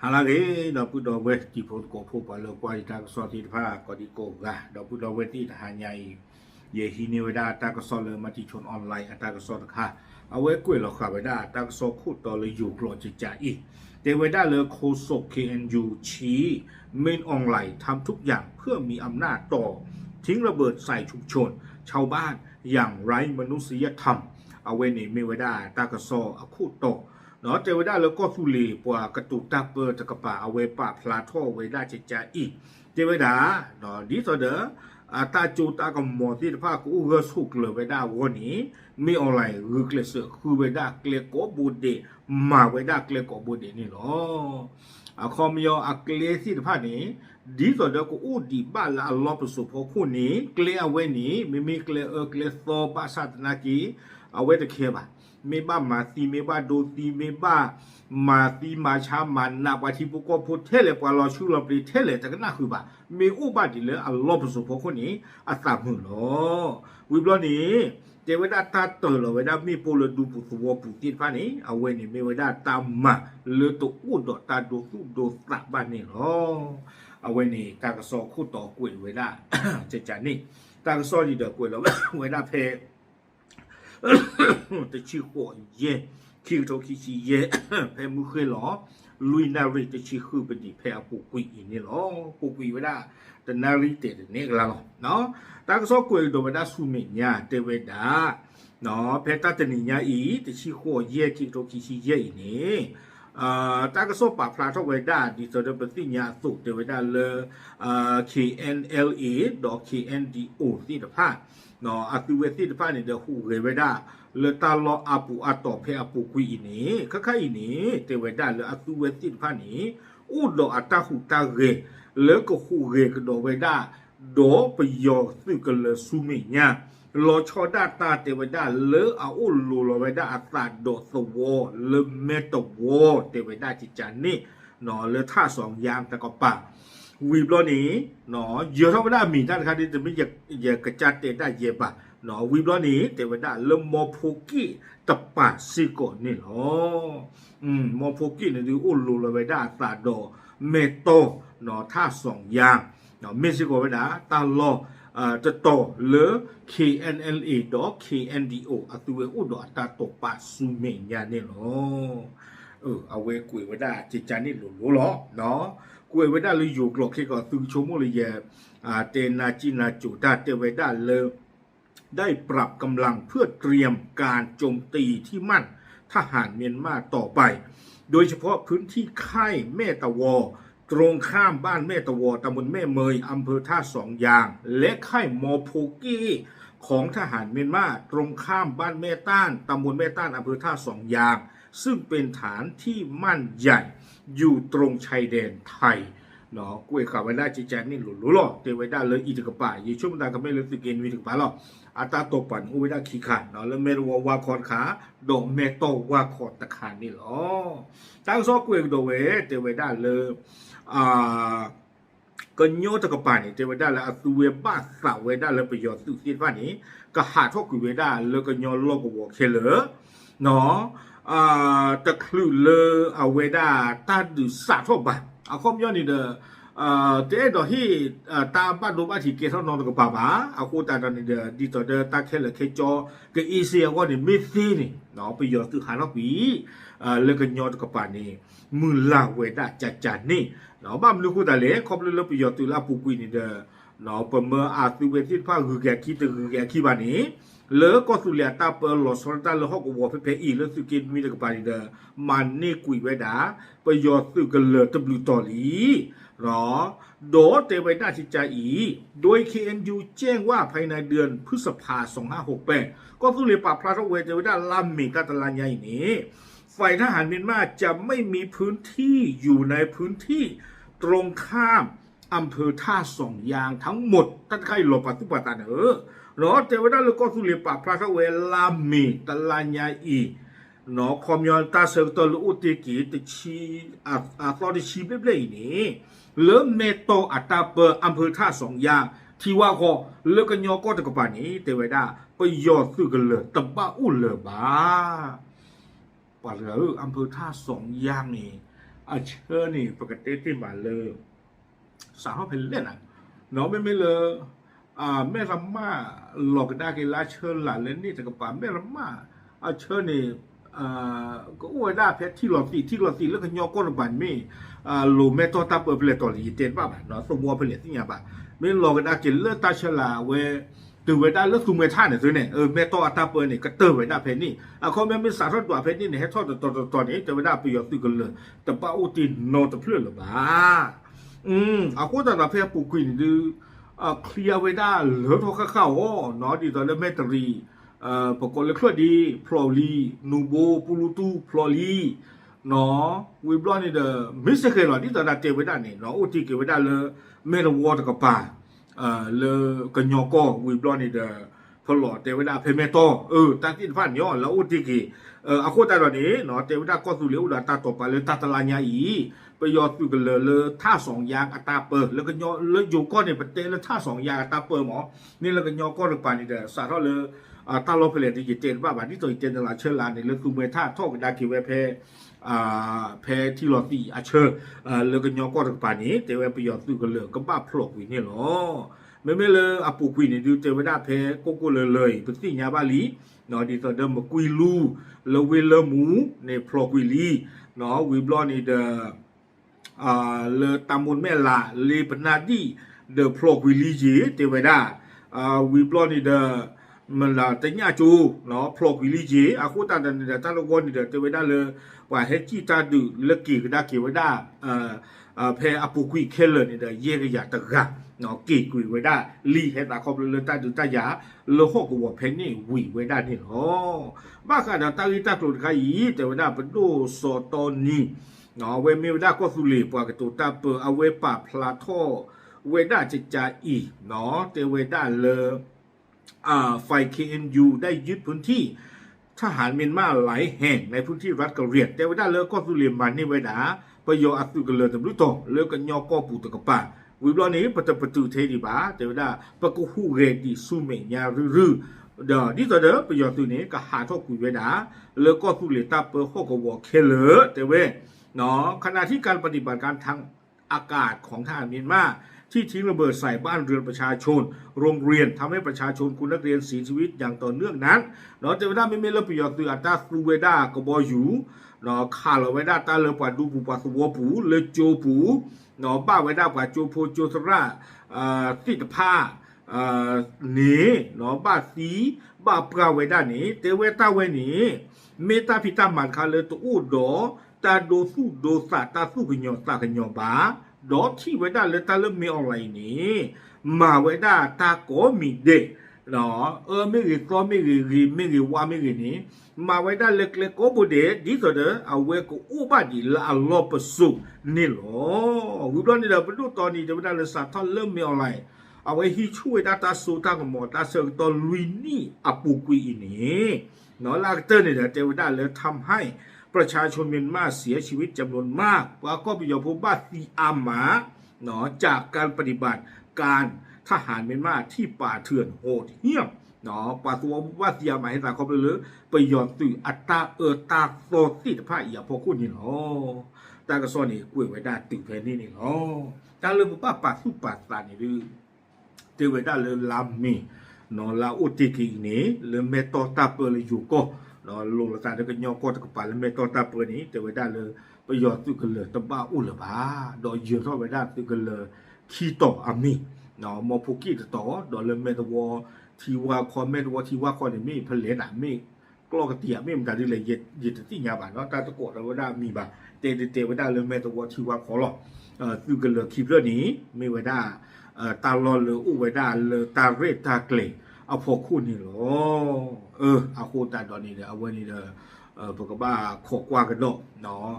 Halage da pu do we ti pho ko pho pa lo kwa ta so ti pha ko di ko ga da pu do we ti ta nyai ye hi ni we da ta ko so le ma ti chon online ta ko so ta kha a we kwe lo kha we da ta ko so khu to le yu klo chi cha iเทวดาเลโคศก KNU ชี้เมนออนไลน์ทำทุกอย่างเพื่อมีอำนาจต่อทิ้งระเบิดใส่ชุมชนชาวบ้านอย่างไร้มนุษยธรรมเอาไว้ในเมวดาตากระซออาคูโตเนาะเทวดาแล้วก็สุลีปัวกระตุกตาเปิดตะกะปาเอาไว้ปะพลาท่อไว้ได้จะจ่าอีเทวดาเนาะดีต่อเด้อตาจูตากำมอที่ภาคกูเฮสุกเลยไว้ได้วันนี้มีออนไลน์คือเกลเสือคือไว้ได้เกลโกบูเดมาไว้ได้เกลโกบูเดนี่เนาะคอมยอเกลที่ภาคนี้ดีต่อเด้อกูดีบ้านละอัลลอฮ์ประสบพอคู่นี้เกลเอาไว้นี้มีเกลเกลโซภาษาตนากีเอาไว้ตะเคบะไม่บ้ามาตีไม่บ้าโดตีไม่บ้ามาตีมาชามันนับว่าที่พวกก็พูดเทเลกว่าเราชื่อเราไปเทเลแต่ก็น่าคือบ่ามีอุบัติเหตุอัลลอฮ์ประสบพอคู่นี้อัตตามือเนาะวิบล้อนี้เจเวดาตาเตอร์เราเวดามีโปรดูปุตวปุติฟ้านี้เอาไว้นี่มีเวดาตามมาเลือตัวอุดตาโดสุโดสักบ้านนี่เนาะเอาไว้นี่ตากระสอคู่ต่อกุยเวดาเจจานี่ตากระสอดีเดอกุยเราเวดาเพแต่ชื่อหัวเย่คิวโตคิชิเย่เพมุเคยหรอลุยนาริแต่ชื่อคือเป็นดีเพอปุกุยนี่หรอปุกุยเวดาแต่นาริเตเนี่ยก็แล้วเนาะตากระสอกุยโดเวดาสุเมียเตเวดาเนาะเพตัตนิญาอีแต่ชื่อหัวเย่คิวโตคิชิเย่นี่ตากระสอบปากพลาทเวดาดิสเดปติญาสุเตเวดาเลKNLA ดอก KNDO ที่ตะพาเนาะอัตุเวที่ตะพาเนี่ยเดหูเวดาเลตาลออาปูอาตอเพอปูกุยนี่ค่ายๆนี่เตเวดาเลอัตุเวที่ตะพานี่อุดออัตหูตาเรเลก็หูเรก็ดอเวดาดอปยอสึกเลสุเมียลอชอดาตาเทวดาเลอาอุลูลอเวดาอัตาโดสวอเลเมตวอเทวดาจิจานี่เนาะเลท่าสองยามตะกปะวีบลอนี้เนาะเยอะเท่าเวลามีท่านครับที่จะไม่อยากกระจัดเตได้เยบะเนาะวีบลอนี้เทวดาเลมอโพกิตปาซิโกนี่เนาะมอโพกิเนี่ยดูอุลูลอเวดาอัตาโดเมโตเนาะท่าสองยามเนาะเมซิโกเวดาตาลอจะต่อหรือ KNLA ดอก KNDO อัตุเวอุดอตาตกปาสุเมญญาเนี่ยเนาะเอาไว้กุยไว้ได้จิจานี่หลุหรอเนาะกุยไว้ได้เลยอยู่กรอกที่ก็ตึงชมเลยเตนาจินาจุดาเตไว้ได้เลยได้ปรับกำลังเพื่อเตรียมการโจมตีที่มั่นทหารเมียนมาต่อไปโดยเฉพาะพื้นที่ค่ายแม่ตะวอตรงข้ามบ้านแม่ตะวอตำบลแม่เมยอำเภอท่าสองยางและค่ายมอโพกี้ของทหารเมียนมาตรงข้ามบ้านแม่ต้านตำบลแม่ต้านอำเภอท่าสองยางซึ่งเป็นฐานที่มั่นใหญ่อยู่ตรงชายแดนไทยเนาะกุ้ยข่าวไว้ได้จีแจงนี่หลุหรอเตไว้ได้เลยอีกกระป่ายี่ช่วงนั้นก็ไม่รู้สึกเกณฑ์วิถึงป่าหรอกอาตาตกปั่นอุ้ยได้ขี้ขาดเนาะแล้วเมรวาคอนขาดอกเมโตวาคอนตะขานนี่หรอตั้งซอกกุ้ยโดเวเตไว้ได้เลยก็โยตะกปานี่เทวดาละอสุเวบาสาเวดาละประโยชน์สุสิฟ้านี่ก็หาทอกุเวดาแล้วก็โยโลกวอเคเลเนาะตะคลือเลอเวดาตาดุสาทอบะคอมยอนี่เด้เตดอฮีตาบ้านดูบ้านที่เกทอนอนกับป่าบาโคตาตอนนี้เด้ดิตอเดตาเคเลเคจอก็อีเซียก็นี่มิซีนี่เนาะประโยชน์สุหานักปีแล้วก็โยตะกปานี่มือลาเวดาจัดนี่เนาะบ้านลูกตาเล่ครบเลยประโยชน์ตุลาปุกุยนี่เด้อเนาะเปเมื่ออาตุเวทิพาคือแกคิดถึงแกคิดบ้านนี้เลก็สุเลียตาเปลอสตาเลฮอกวอเพอีเลสุกินมีตะกปานี่เด้อมันนี่กุยเวดาประโยชน์สุกันเลตบลูตอลีหรอโดเตไว้ได้ชิจาอีโดย KNU แจ้งว่าภายในเดือนพฤษภาคม2568ก็สุเลียปาพลาทเวเตไว้ได้ลำมีกาตลาญานี้ฝ่ายทหารเมียนมาจะไม่มีพื้นที่อยู่ในพื้นที่ตรงข้ามอำเภอท่าสองยางทั้งหมดตั้งใครหลบปัตุปตาเเนาะเทวดาเลยก็สุเลียปาพลาทเวลามีตลาญาอีเนาะคอมยอนตาเซลตลุอุติกิตชีตอนที่ชีเบลนี่เริ่มเมโตอัตาเปออำเภอท่าสองยางที่ว่าก็เลิกกันยอก็ตะกปานี้เทวดาไปยอดซื้อกันเลยตบ้าอุเลบ้าป่าเหลืออำเภอท่าสองยางนี่ อาเชิญนี่ปกติที่มาเลยสาวเป็นเล่นอ่ะน้องไม่เลยแม่รำมาหลอกได้กี่ลาเชิญหลานเล่นนี่แต่กับป่าแม่รำมาอาเชิญนี่ก็อวยได้เพชรที่หลอดตีแล้วก็ยอก้นบันไม่โลแม่ตัวตาเปิดเป็นตัวลีเต้นป่ะบ้านเนาะสมบัติเป็นที่เนี่ยป่ะไม่หลอกได้กี่เลือดตาฉลาเวตื่นไว้ได้แล้วซูมเมท่าเนี่ยตัวเนี่ยแม่ตัวตาเปิดเนี่ยก็เติมไว้ได้เพชรนี่เขาแม่ไม่สารทอดตัวเพชรนี่เนี่ยให้ทอดตอนนี้จะไม่ได้ประโยชน์ตื่นกันเลยแต่ป้าอุตินโนตะเพื่อนหรือบ้าเอาคนแต่ละเพชรปูกินดูเคลียร์ไว้ได้เหลือทอข้าวอ๋อเนาะดีตอนเริ่มแม่ตรีปกติเลยคือดีพลอลีนูโบปูลูตูพลอลีเนาะวิบลอนนี่เด้อไม่ใช่แค่หรอกที่ตอนนั้นเจอไว้ได้เนี่ยเนาะอุติเก็บไว้ได้เลยเมลวอตกับป่าเลยกันยอก็วิบลอนนี่เด้อพลอเจอไว้ได้เพเมโตตั้งที่ฟันย้อนแล้วอุติกีอาโคตรตอนนี้เนาะเจอไว้ได้ก็สุเลี้ยวดาตาต่อไปเลยตาตะลาญาอีไปยอดอยู่กันเลยท่าสองยางอัตาเปิดแล้วก็ยอแล้วอยู่ก้อนในประเทศแล้วท่าสองยางอัตาเปิดหมอนี่แล้วก็ยอก้อนหรือป่านี่เด้อสาระเลยตาโลเพลที่เจนว่าแบบนี้ตัวเจนตลาดเชิญลานในเรื่องคือเมื่อท่าทอกดาคิวเพเพที่หลอดตีอาเชอร์แล้วก็ยอก้อนหรือป่านี้แต่ว่าไปยอดอยู่กันเลยก็บ้าพลอกวินี่หรอไม่เลยอาปูกุยนี่ดูเจอไว้ได้เพโกโก้เลยเป็นสิ่งยาบาลีเนาะดีต่อเดิมมากุยลูแล้วเวลหมูในพลอกวิลีเนาะวิบลอนี่เดเลตามนแม่ละเลปนาดีเดพลอกวิลีจีเทวดาวิบลอนี่เดมันละแต่ญาจูเนาะพลอกวิลีจีอาคูตาดันเดตาลกอนนี่เดเทวดาเลยว่าเฮจิตาดูเลกีก็ได้เกี่ยวได้เพออาปุกุยเคเลนี่เดเยกยาตะกะเนาะกีกุยไว้ได้ลีเฮตาคอบเลตาดูตายาเลหอกว่าเพนนี่วิไว้ได้นี่เนาะบ้าขนาดตาลิตาตุนกายเทวดาเป็นดูโซตอนนี้เนาะเวมิวดาก็สุลีปากตัวตาเปอเอาเวปาพลาโทเวดาจิจาอีเนาะเตเวดาเลไฟ KNU ได้ยึดพื้นที่ทหารเมียนมาหลายแห่งในพื้นที่รัฐกะเหรี่ยงเตเวดาเลก็สุลีมันนี่เวดาประโยชน์อัตุกะเลตำรุตอเลกันยอก็ปูตะกะปาวิบลอนี้ปะตะปะตุเทดิบาเตเวดาปะกุฮูเรดิสุเมญารือเดอดิตอเดอประโยชน์ตัวนี้ก็หาทอกุยเวดาเลก็สุลีตาเปอฮอกวอเคเลเตเวเนาะขณะที่การปฏิบัติการทางอากาศของทหารเมียนมาที่ทิ้งระเบิดใส่บ้านเรือนประชาชนโรงเรียนทำให้ประชาชนคุณนักเรียนเสียชีวิตอย่างต่อเนื่องนั้นเนาะเทวดาไม่มีระเบียบตัวอัตราสูเวดากบอยู่เนาะข่าวเวดาตาเลปาดูปูปาสวปูเลโจปูเนาะบ้าเวดากว่าโจโพโจสระติดผ้านี่เนาะบ้าสีบ้าปราเวดานี่เทวตาเวนี่เมตาพิตามันคาเลตัวอุดอตาโดสุโดสาตาสุขยอสาขยอบาดอที่ไว้ได้เลยตาเริ่มมีอะไรนี่มาไว้ได้ตาก็มีเด็กเนาะไม่รีก็ไม่รีไม่รีว่าไม่รีนี้มาไว้ได้เล็กๆก็บุเดดีสุดเด้อเอาไว้ก็อุบัติละอัลลอฮ์ประสุนี่หรอวิบลอนี่เราไปดูตอนนี้จะไว้ได้เลยสัตว์ท่านเริ่มมีอะไรเอาไว้ที่ช่วยตาสูตากับหมอตาเสกตอนลุยนี่อปุกุยนี่เนาะลากเตอร์เนี่ยจะไว้ได้เลยทำให้ประชาชนเมียนมาเสียชีวิตจำนวนมากว่าก็ไปยอมพบว่าซีอามาเนาะจากการปฏิบัติการทหารเมียนมาที่ป่าเถื่อนโหดเหี้ยมเนาะป่าตัวว่าซีอามาให้ตาเขาไปเลยไปยอมตื่นอัตตาตาโซติดผ้าอย่าพอคุณนี่เนาะตากระซ้อนนี่กุ้ยไว้ได้ตื่นแผ่นนี่นี่เนาะตาเลยป้าป่าสุป่าตานี่ดื้อเจอไว้ได้เลยลำมีเนาะลาอุติกินี่เลยเมตตาเปเลยอยู่ก็เนาะลงละตาเด็กยอก็ตะกปาแล้วเมตตาเปนี้เจอไว้ได้เลยประโยชน์ตุกันเลยตบ้าอุลบาดอยเยอะเท่าไว้ได้ตุกันเลยขี้ต่ออามีเนาะมอพูกี้ต่อดอเลยเมตวอทีว่าคอนเมตวอทีว่าคอนมีเพลนอ่ะมีกลอกเตียมีมันได้เลยเย็ดที่ยาบานเนาะตาตะโกดเราไว้ได้มีบ่าเตไว้ได้เลยเมตวอทีว่าขอหรอตุกันเลยคีเรื่องนี้มีไว้ได้ตาลอเลยอุไว้ได้เลยตาเรตาเกลเอาพอคู่นี่หรอเอาคู่ตาตอนนี้เด้อเอาไว้นี่เด้อปกบ้าขอกว่ากันเนาะเนาะ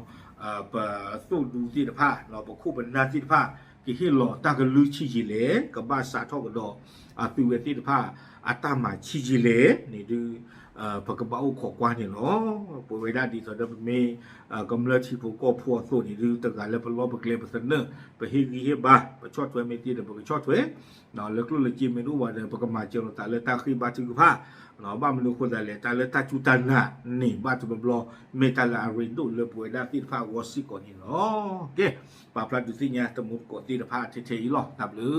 ปะสู้ดูที่ตะผ้าเนาะปะคู่เป็นหน้าที่ตะผ้ากี่ที่หล่อตากันลือชี้จีเล่กับบ้าสาทอกันดอกตุเวที่ตะผ้าอาตามาชี้จีเล่นี่ดู พกบ้าขอกว่านี่เนาะป่วยได้ดีตอนเดิมมีกำเนิดที่ผู้ก็พัวส่วนนี้ดูต่างๆแล้วพอล้อไปเกลียบเสนอไปเฮกีเฮบ้าไปชดช่วยไม่ตีเดี๋ยวไปชดช่วยเนาะแล้วก็เลยจิ้มเมนูว่าเดี๋ยวพกมาเจอเราแต่เลยตาขี้บาดจุกผ้าเนาะบ้านมันดูคนแต่เลยแต่เลยตาจุตันน่ะนี่บ้านจุบล้อเมทัลอารินดูเลยป่วยได้ที่ผ้าวอสิก่อนนี่เนาะโอเคปาพลัดดูสิเนี่ยตมุดกดตีผ้าเฉยๆหรอนับหรือ